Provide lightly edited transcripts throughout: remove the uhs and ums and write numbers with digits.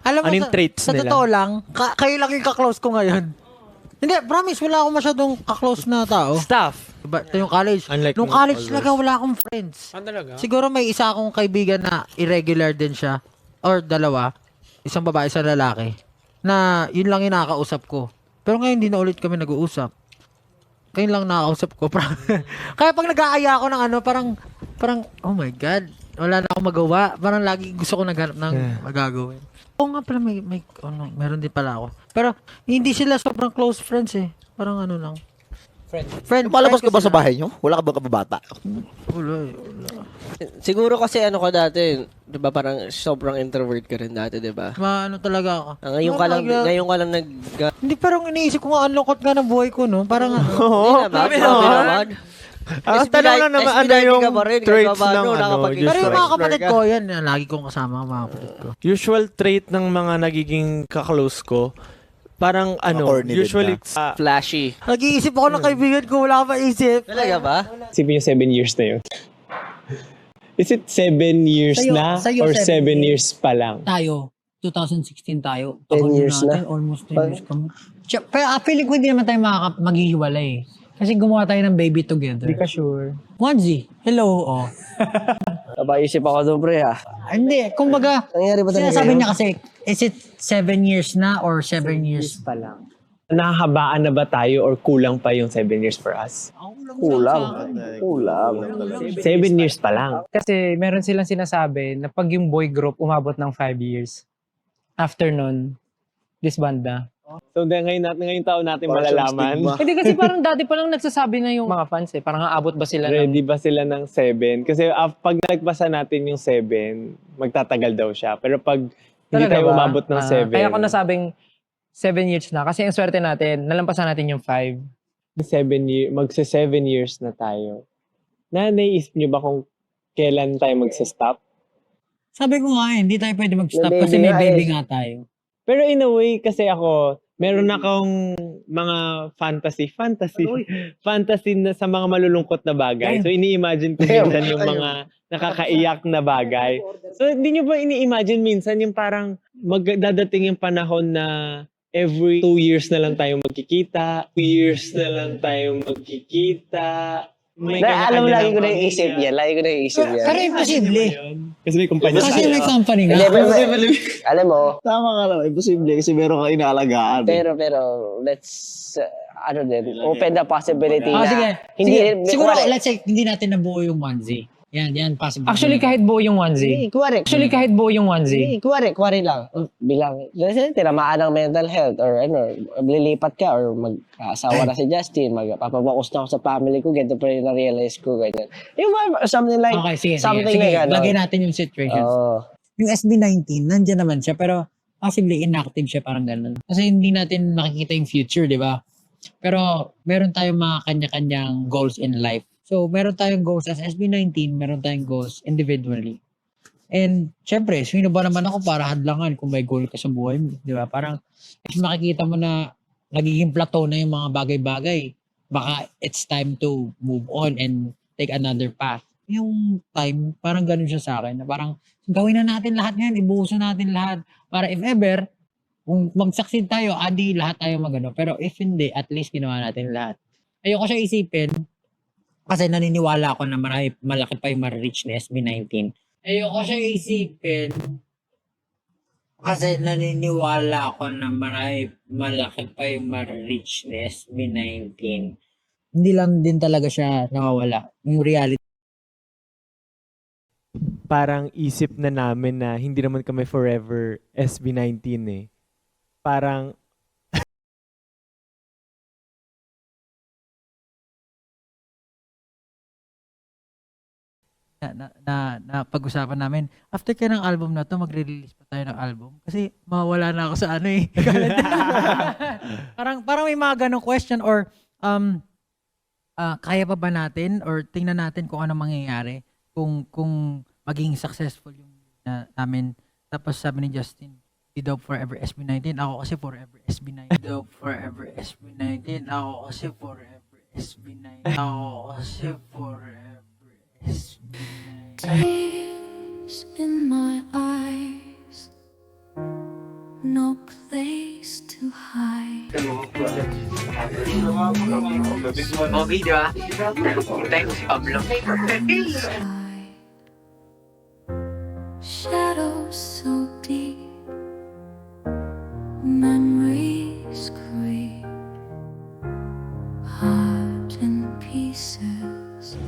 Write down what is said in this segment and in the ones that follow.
Alam mo, Ano yung traits sa nila? totoo lang, kayo lang yung kaklose ko ngayon. Hindi, promise, wala akong masyadong kaklose na tao. Staff. Diba, ito yung college. Unlike Nung nung college others. talaga, wala akong friends. Talaga? Siguro may isa akong kaibigan na irregular din siya. Or dalawa. Isang babae, isang lalaki. Na yun lang yung nakakausap ko. Pero ngayon, hindi na ulit kami nag-uusap. Kayo lang nakakausap ko. Kaya pag nag-aaya ako ng ano, parang, oh my God, wala na akong magawa. Parang lagi gusto ko naghanap ng magagawin. Oo nga pala, meron din pala ako. Pero, hindi sila sobrang close friends eh. Parang ano lang. Friend. Palabas ka ba sila. sa bahay nyo? Wala ka ba kababata? Wala. Siguro kasi ano ka dati, 'di ba parang sobrang introvert ka rin dati, 'di ba? Ano talaga ako. Ngayon ka lang Hindi, parang iniisip ko nga, ang lungkot nga ng buhay ko, no? Parang ano. Oo, grabe naman. Ang tanong lang naman, ano yung traits ng Pero yung mga kapatid ka. ko, yan, lagi kong kasama ang mga kapatid ko. usual trait ng mga nagiging kaklose ko, parang corny din usually, Flashy. Nag-iisip ako ng kaibigan ko, wala akong maisip. Talaga ba? Isipin yung 7 years na yun. Is it 7 years na Sa'yo, or 7 7 years pa lang? Tayo, 2016 tayo. 10 years natin, na? almost 10 years kami. Pero feeling ko hindi naman tayo maghihiwalay. Kasi gumawa tayo ng baby together. Hindi ka sure. Onesie, hello, oh. Napaisip ako doon, pre, ha? Hindi, kumbaga, Nangyari ba talaga sinasabi yun? niya kasi, is it 7 years na or 7 years? Pa lang. Nakahabaan na ba tayo or kulang pa yung 7 years for us? Kulang. 7 years pa lang. Kasi meron silang sinasabi na pag yung boy group umabot ng 5 years, after nun, disband na. So ngayong taon natin malalaman. Hindi kasi parang dati pa lang nagsasabi na yung mga fans eh. Parang aabot ba sila ng... Ready ba sila ng 7? Kasi pag nagpasa natin yung 7, magtatagal daw siya. Pero pag hindi Talaga tayo ba? umabot ng 7, Kaya ako nasabing 7 years na. Kasi ang swerte natin, nalampasan natin yung 5. magsa 7 years na tayo. Naisip nyo ba kung kailan tayo magsa-stop? Sabi ko nga hindi tayo pwede mag-stop May kasi baby may nga baby eh. nga tayo. Pero in a way, kasi ako, meron akong mga fantasy na sa mga malulungkot na bagay. So, ini-imagine ko minsan yung mga nakakaiyak na bagay. So, hindi nyo ba ini-imagine minsan yung parang magdadating yung panahon na every 2 years na lang tayo magkikita, 2 years na lang tayo magkikita. Alam mo, lagi ko na yung isip yan. Pero imposible. Kasi may kumpanya Kasi may company nga. Alam mo, Tama ka naman. Imposible kasi meron kang inaalagaan. pero, let's, open the possibility na, Sige. hindi, Siguro, kuwari, let's say, hindi natin nabuo yung onesie. Yan, possible. Actually, kahit buo yung onesie. kuwari, lang, bilang, tinamaan ng mental health, or lilipat ka, or mag-asawa na si Justin, magpapabakus na ako sa family ko, ganito pa rin na-realize ko, ganyan. Yung something like, Okay, sige. something like, Lagay natin yung situation. Yung SB19, nandyan naman siya, pero possibly inactive siya, parang ganun. Kasi hindi natin makikita yung future, di ba? Pero meron tayong mga kanya-kanyang goals in life. So, meron tayong goals as SB19, meron tayong goals individually. And, syempre, sino ba naman ako para hadlangan kung may goal ka sa buhay mo, di ba? Parang, if makikita mo na nagiging plateau na yung mga bagay-bagay, baka it's time to move on and take another path. Yung time, parang ganun siya sa akin, na parang, gawin na natin lahat ngayon, ibuhusan natin lahat, para if ever, kung mag-succeed tayo, adi lahat tayo magano. Pero if hindi, at least ginawa natin lahat. Ayoko siya isipin, kasi naniniwala ako na malaki pa yung ma-reach ni SB19. Ayoko siya isipin, kasi naniniwala ako na malaki pa yung ma-reach ni SB19. Hindi lang din talaga siya nawawala. Yung reality. parang isip na namin na hindi naman kami forever SB19 eh. Parang na pag-usapan namin, after kaya ng album na to, magre-release pa tayo ng album. Kasi mawala na ako sa ano eh. parang may mga ganong question or kaya pa ba natin or tingnan natin kung ano mangyayari kung maging successful yung namin. Tapos sabi ni Justin, di daw forever SB19. Ako kasi forever SB19. Di daw forever SB19. Ako kasi forever SB19. Ako kasi forever SB19. Tears in my eyes. no place to hide. Bobby, di ba? Tayo si Pablo. Shadows so deep, memories creep, heart in pieces.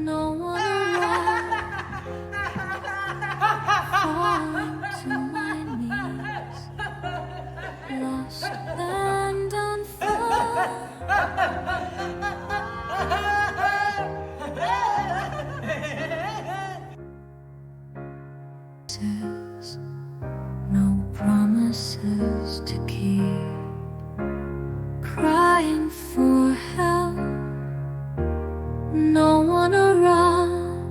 No one around, falling to my knees, lost and unfound. No promises to keep, crying for help, no one around,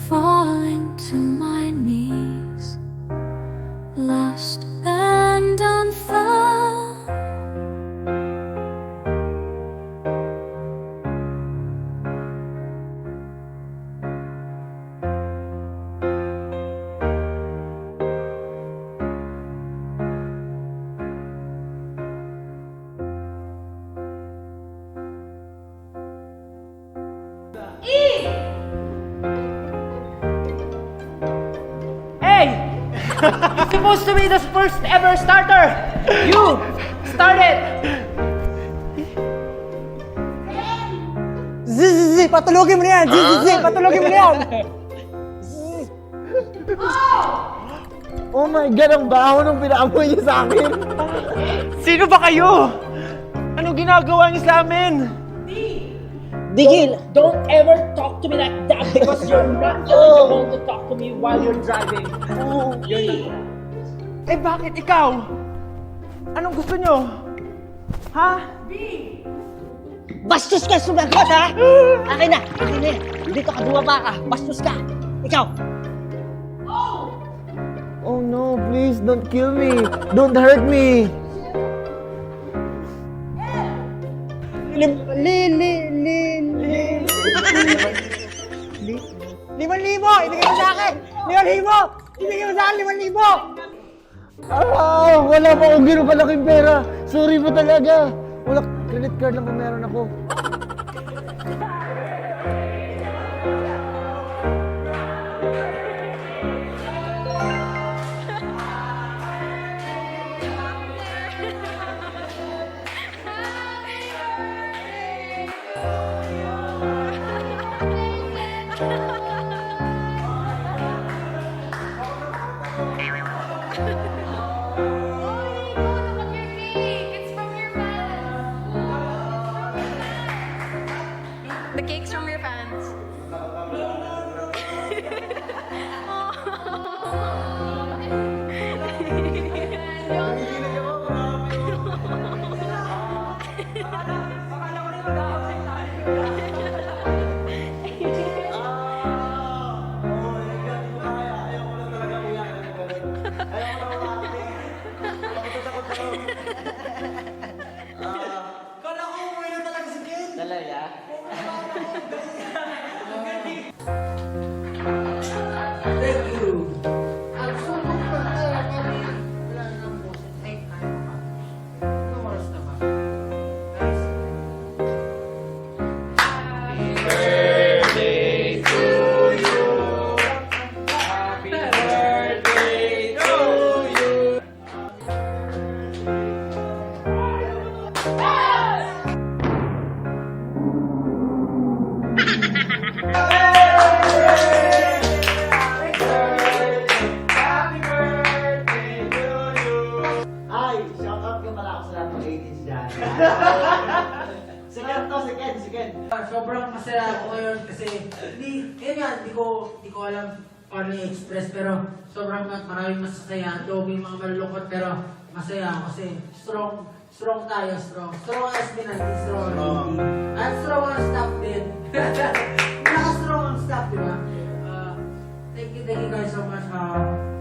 falling to my knees, lost and unfound. Hey! You're supposed to be the first ever starter! You! Started! Zizi, patulogin mo na yan! Zizi, patulogin mo na yan! Oh my God, ang baho nung pinaamoy niya sa akin. Sino ba kayo? Ano ginagawa niyo sa amin? Digil! Don't ever talk to me like that because you're not eligible to talk to me while you're driving. You're not. Eh bakit ikaw? Anong gusto niyo? Ha? Bastos ka, sumagot ha! Akin na yan. Dito ka, bumaba ka. Bastos ka. Ikaw. Oh no, please don't kill me. Don't hurt me. Limang libo! Ibigay mo sa akin! 5,000! Ibigay mo sa akin 5,000! Ah, wala pa akong gano'ng kalaking pera. Sorry po talaga. Wala, credit card lang po meron ako. The cake's from your fans. Ay, shout out ka pala ako sa lahat ng 18s dyan. Second. Sobrang masaya ako ngayon kasi yun nga, di ko alam paano i-express pero sobrang maraming masasaya. Dobi mga malulungkot pero masaya ako kasi strong tayo. Strong as SB19, strong ang at strong ang staff din. Naka-strong ang staff, di ba? Thank you guys so much.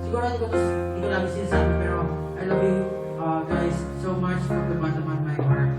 Siguro hindi ko lagi sinasabi pero I love you guys so much from the bottom of my heart.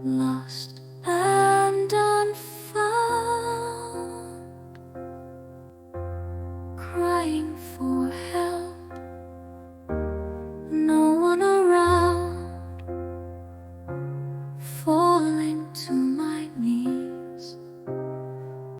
lost.